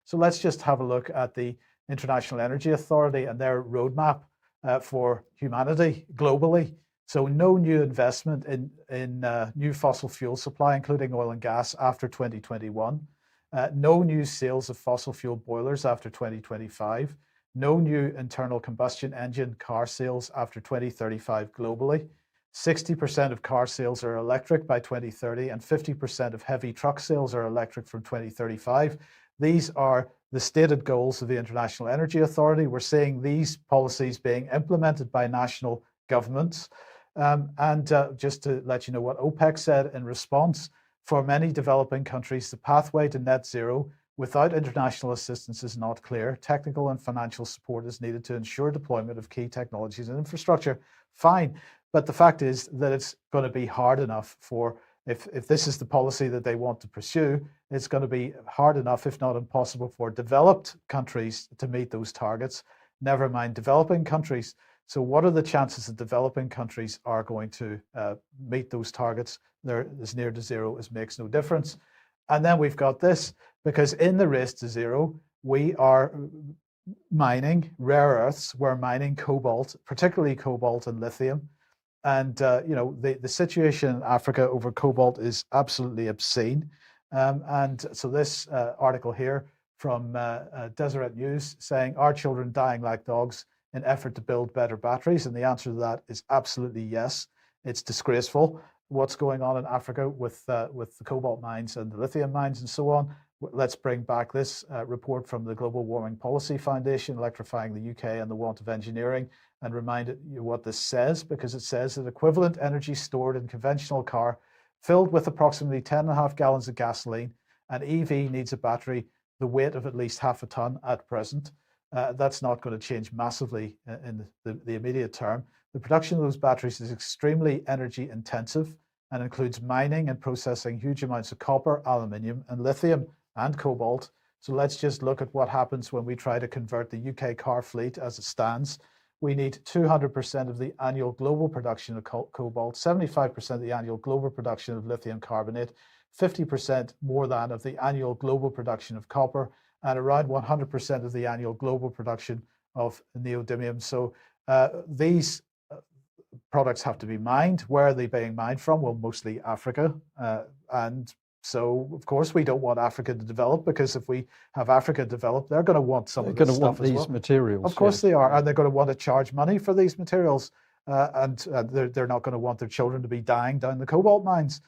So let's just have a look at the International Energy Authority and their roadmap for humanity globally. So no new investment in new fossil fuel supply, including oil and gas, after 2021. No new sales of fossil fuel boilers after 2025. No new internal combustion engine car sales after 2035 globally. 60% of car sales are electric by 2030, and 50% of heavy truck sales are electric from 2035. These are the stated goals of the International Energy Authority. We're seeing these policies being implemented by national governments. Just to let you know what OPEC said in response, for many developing countries, the pathway to net zero without international assistance is not clear. Technical and financial support is needed to ensure deployment of key technologies and infrastructure. Fine, but the fact is that it's going to be hard enough for, if this is the policy that they want to pursue, it's going to be hard enough, if not impossible, for developed countries to meet those targets, never mind developing countries. So what are the chances that developing countries are going to meet those targets? They're as near to zero as makes no difference. And then we've got this, because in the race to zero, we are mining rare earths, we're mining cobalt, particularly cobalt and lithium. And the situation in Africa over cobalt is absolutely obscene. And so this article here from Deseret News saying, "Are children dying like dogs in effort to build better batteries?" And the answer to that is absolutely yes. It's disgraceful what's going on in Africa with the cobalt mines and the lithium mines and so on. Let's bring back this report from the Global Warming Policy Foundation, Electrifying the UK and the Want of Engineering, and remind you what this says, because it says that equivalent energy stored in conventional car filled with approximately 10.5 gallons of gasoline, an EV needs a battery the weight of at least half a ton at present. That's not going to change massively in the immediate term. The production of those batteries is extremely energy intensive and includes mining and processing huge amounts of copper, aluminium, and lithium and cobalt. So let's just look at what happens when we try to convert the UK car fleet as it stands. We need 200% of the annual global production of cobalt, 75% of the annual global production of lithium carbonate, 50% more than of the annual global production of copper, and around 100% of the annual global production of neodymium. So these products have to be mined. Where are they being mined from? Well, mostly Africa. And so, of course, we don't want Africa to develop, because if we have Africa develop, they're going to want some of this stuff as well. These materials. Of course they are, and they're going to want to charge money for these materials, and they're not going to want their children to be dying down the cobalt mines.